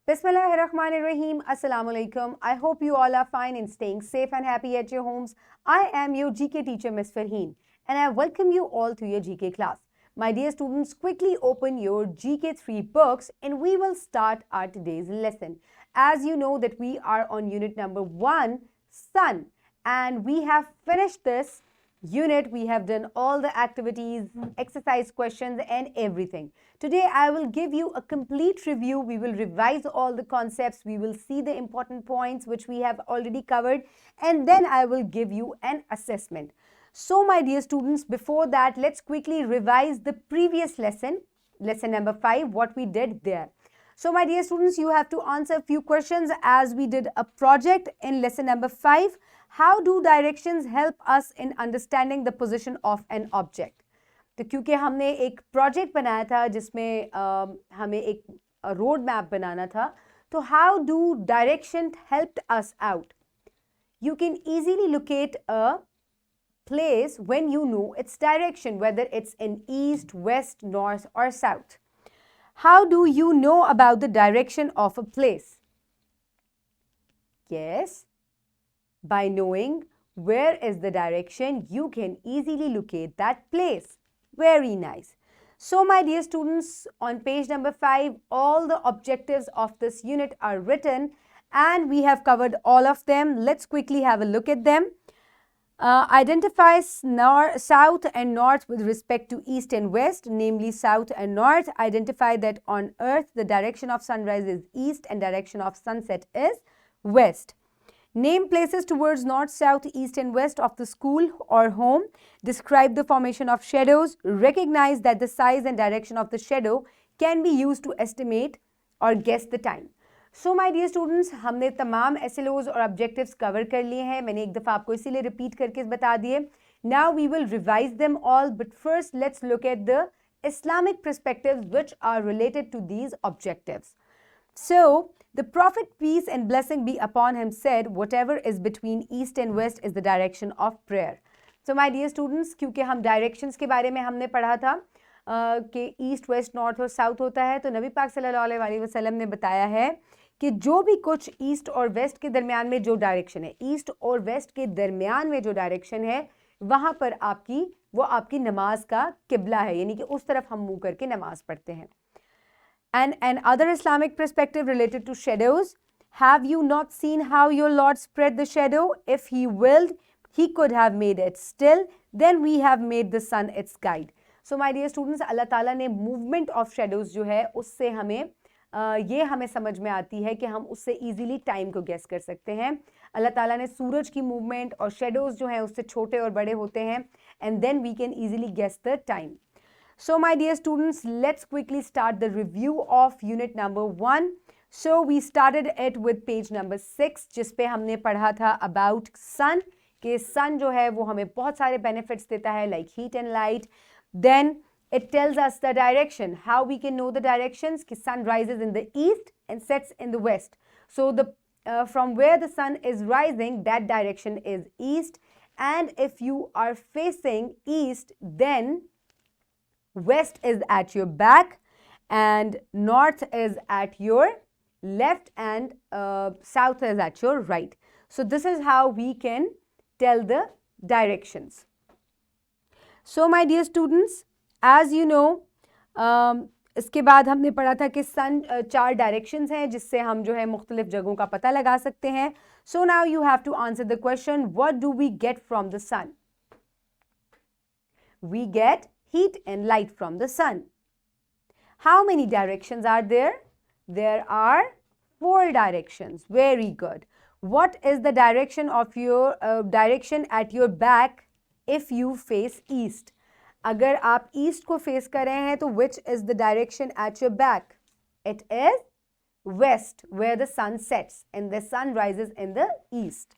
Bismillahirrahmanirrahim. Assalamu alaikum. I hope you all are fine and staying safe and happy at your homes. I am your GK teacher, Miss Farheen, and I welcome you all to your GK class. My dear students, quickly open your GK3 books and we will start our today's lesson. As you know that we are on unit number 1, Sun, and we have finished this unit. We have done all the activities, exercise questions and everything. Today I will give you a complete review. We will revise all the concepts. We will see the important points which we have already covered, and then I will give you an assessment. So my dear students, before that, let's quickly revise the previous lesson, lesson number 5, what we did there. So my dear students, you have to answer a few questions as we did a project in lesson number 5. How do directions help us in understanding the position of an object? तो क्योंकि हमने एक project बनाया था जिसमें हमें एक road map बनाना था, तो how do direction helped us out? You can easily locate a place when you know its direction, whether it's in east, west, north or south. How do you know about the direction of a place? Yes, by knowing where is the direction, you can easily locate that place. Very nice. So my dear students, on page number 5, all the objectives of this unit are written and we have covered all of them. Let's quickly have a look at them. Identify south and north with respect to east and west, namely south and north. Identify that on earth the direction of sunrise is east and direction of sunset is west. Name places towards north, south, east and west of the school or home. Describe the formation of shadows. Recognize that the size and direction of the shadow can be used to estimate or guess the time. So my dear students, हमने तमाम SLOs और objectives cover कर लिए हैं. मैंने एक दफ़ा आपको इसीलिए repeat करके बता दिए. Now we will revise them all, but first let's look at the Islamic perspectives which are related to these objectives. So, the Prophet, peace and blessing be upon him, said, whatever is between east and west is the direction of prayer. So, my dear students, क्योंकि हम directions के बारे में हमने पढ़ा था कि east, waste, north और साउथ होता है, तो नबी पाक सल्लल्लाहु अलैहि वसल्लम ने बताया है कि जो भी कुछ ईस्ट और वेस्ट के दरमियान में जो डायरेक्शन है, ईस्ट और वेस्ट के दरमियान में जो डायरेक्शन है, वहाँ पर वो आपकी नमाज का किबला है, यानी कि उस तरफ हम मुँह करके नमाज पढ़ते हैं. And another Islamic perspective related to shadows. Have you not seen how your Lord spread the shadow? If he willed, he could have made it still. Then we have made the sun its guide. So my dear students, Allah Ta'ala ने movement of shadows जो है उससे हमें ये हमें समझ में आती है कि हम उससे easily time को guess कर सकते हैं. अल्लाह ताला ने सूरज की movement और shadows जो हैं उससे छोटे और बड़े होते हैं, and then we can easily guess the time. So my dear students, let's quickly start the review of unit number 1. So we started it with page number 6 जिस पे हमने पढ़ा था about sun, कि sun जो है वो हमें बहुत सारे benefits देता है like heat and light. Then it tells us the direction, how we can know the directions, कि sun rises in the east and sets in the west. So from where the sun is rising, that direction is east, and if you are facing east, then west is at your back and north is at your left and south is at your right. So this is how we can tell the directions. So my dear students, as you know, इसके बाद हमने पढ़ा था कि sun 4 directions हैं जिससे हम जो है मुख्तलिफ जगहों का पता लगा सकते हैं. So now you have to answer the question, what do we get from the sun? We get heat and light from the sun. How many directions are there? There are 4 directions. Very good. What is the direction of your direction at your back if you face east? अगर आप east को face कर रहे हैं तो which is the direction at your back? It is west, where the sun sets and the sun rises in the east.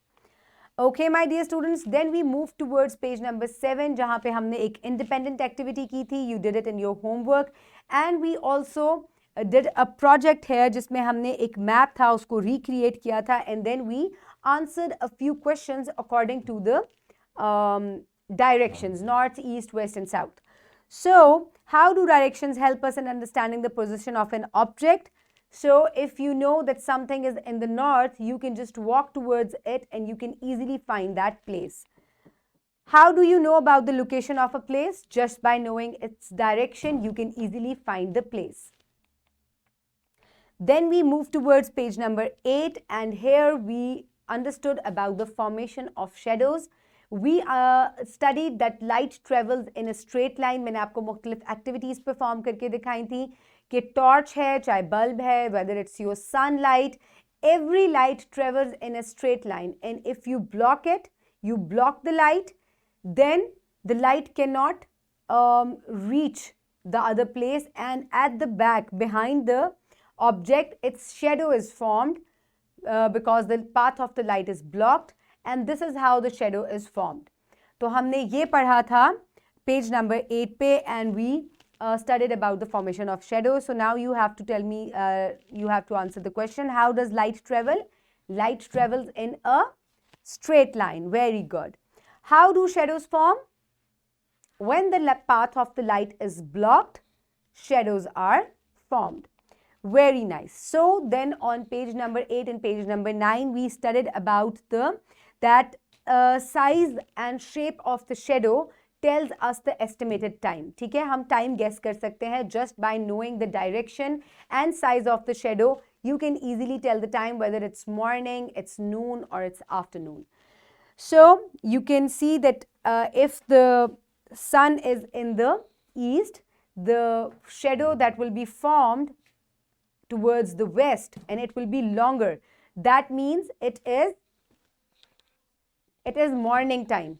Okay, my dear students, then we move towards page number 7 जहाँ पे हमने एक independent activity की थी. You did it in your homework, and we also did a project here जिसमें हमने एक map था उसको recreate किया था, and then we answered a few questions according to the directions north, east, west and south. So how do directions help us in understanding the position of an object? So if you know that something is in the north, you can just walk towards it and you can easily find that place. How do you know about the location of a place? Just by knowing its direction, you can easily find the place. Then we move towards page number 8, and here we understood about the formation of shadows. We studied that light travels in a straight line. मैंने आपको मुख्तलिफ activities perform करके दिखाई थी कि torch है, चाहे bulb है, whether it's your sunlight, every light travels in a straight line. And if you block it, you block the light, then the light cannot reach the other place, and at the back, behind the object, its shadow is formed because the path of the light is blocked, and this is how the shadow is formed. तो हमने ये पढ़ा था page number 8 पे, and we studied about the formation of shadow. So now you have to tell me, you have to answer the question, how does light travel? Light travels in a straight line. Very good. How do shadows form? When the path of the light is blocked, shadows are formed. Very nice. So then on page number 8 and page number 9, we studied about that size and shape of the shadow tells us the estimated time. ठीक है, हम time guess कर सकते हैं just by knowing the direction and size of the shadow. You can easily tell the time whether it's morning, it's noon, or it's afternoon. So you can see that if the sun is in the east, the shadow that will be formed towards the west, and it will be longer. That means it is morning time.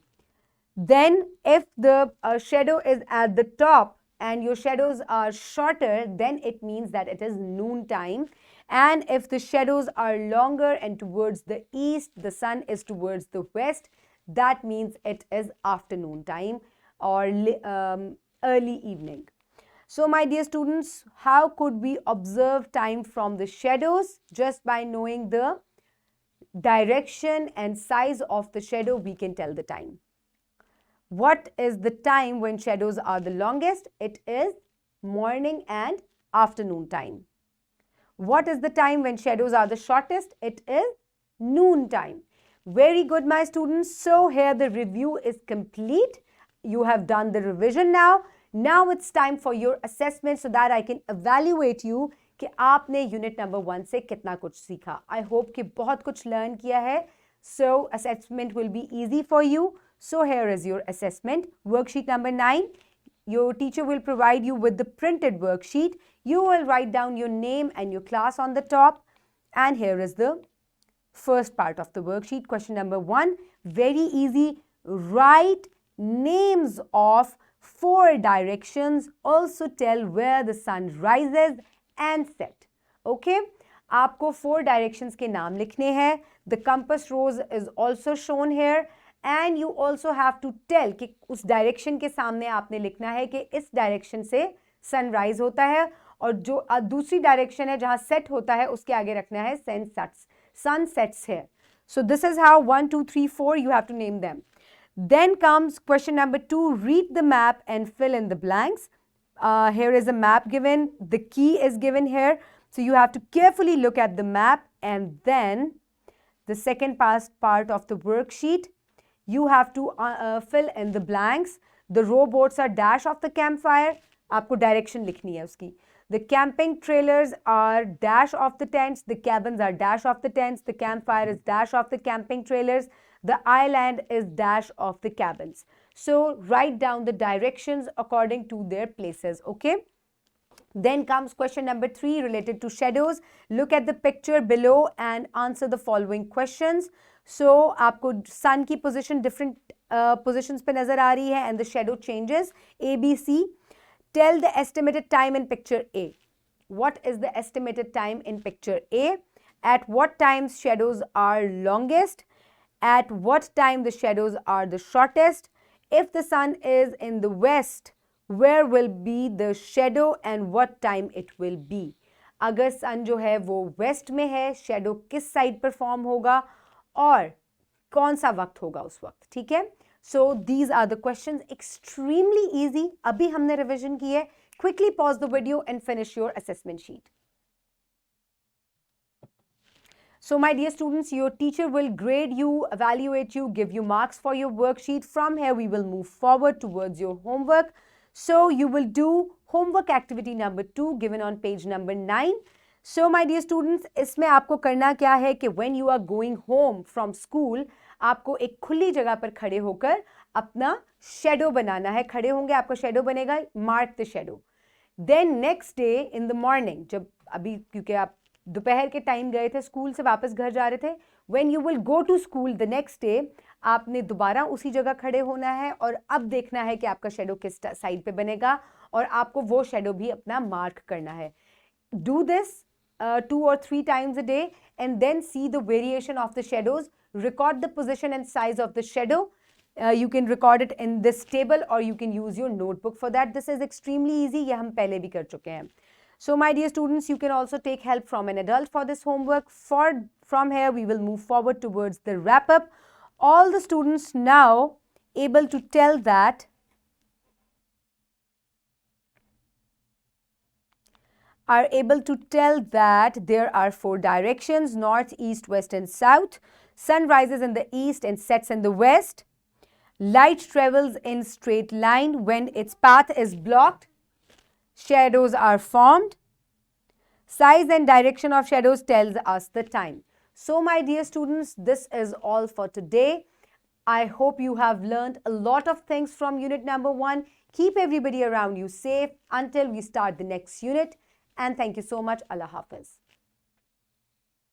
Then if the shadow is at the top and your shadows are shorter, then it means that it is noon time. And if the shadows are longer and towards the east, the sun is towards the west, that means it is afternoon time or early evening. So my dear students, how could we observe time from the shadows? Just by knowing the direction and size of the shadow, we can tell the time. What is the time when shadows are the longest? It is morning and afternoon time. What is the time when shadows are the shortest? It is noon time. Very good, my students. So here the review is complete. You have done the revision now. Now it's time for your assessment so that I can evaluate you कि आपने unit number 1 से कितना कुछ सीखा. I hope कि बहुत कुछ learn किया है. So assessment will be easy for you. So here is your assessment. Worksheet number 9. Your teacher will provide you with the printed worksheet. You will write down your name and your class on the top. And here is the first part of the worksheet. Question number 1. Very easy. Write names of 4 directions. Also tell where the sun rises and set. Okay? आपको 4 directions के नाम लिखने हैं. The compass rose is also shown here. And you also have to tell कि उस direction के सामने आपने लिखना है कि इस direction से sunrise होता है, और जो दूसरी direction है जहाँ set होता है उसके आगे रखना है sun sets here. So this is how 1, 2, 3, 4 you have to name them. Then comes question number 2. Read the map and fill in the blanks. Here is a map given. The key is given here. So you have to carefully look at the map, and then the second part of the worksheet. You have to fill in the blanks. The rowboats are dash of the campfire. आपको direction लिखनी है उसकी. The camping trailers are dash of the tents. The cabins are dash of the tents. The campfire is dash of the camping trailers. The island is dash of the cabins. So write down the directions according to their places. Okay. Then comes question number 3 related to shadows. Look at the picture below and answer the following questions. So आपको sun की position different positions पे नजर आ रही है, and the shadow changes. A, B, C. Tell the estimated time in picture A. What is the estimated time in picture A? At what times shadows are longest? At what time the shadows are the shortest? If the sun is in the west, where will be the shadow and what time it will be? अगर sun जो है वो west में है, shadow किस side पर form होगा और कौन सा वक्त होगा उस वक्त. ठीक है? So these are the questions. Extremely easy. अभी हमने revision की है. Quickly pause the video and finish your assessment sheet. So my dear students, your teacher will grade you, evaluate you, give you marks for your worksheet. From here, we will move forward towards your homework. So you will do homework activity number 2 given on page number 9. So my dear students, इसमें आपको करना क्या है कि when you are going home from school, आपको एक खुली जगह पर खड़े होकर अपना शेडो बनाना है. खड़े होंगे, आपका शेडो बनेगा. Mark the shadow. Then next day in the morning, जब अभी क्योंकि आप दोपहर के टाइम गए थे, स्कूल से वापस घर जा रहे थे, when you will go to school the next day, आपने दोबारा उसी जगह खड़े होना है और अब देखना है कि आपका शेडो किस साइड पे बनेगा और आपको वो शेडो भी अपना मार्क करना है. Do this 2 or 3 times a day and then see the variation of the shadows. Record the position and size of the shadow. You can record it in this table or you can use your notebook for that. This is extremely easy. ये हम पहले भी कर चुके हैं. So my dear students, you can also take help from an adult for this homework. From here, we will move forward towards the wrap-up. All the students now able to tell that there are 4 directions: north, east, west and south. Sun rises in the east and sets in the west. Light travels in straight line. When its path is blocked, shadows are formed. Size and direction of shadows tells us the time. So my dear students, this is all for today. I hope you have learned a lot of things from unit number 1. Keep everybody around you safe until we start the next unit. And thank you so much. Allah Hafiz.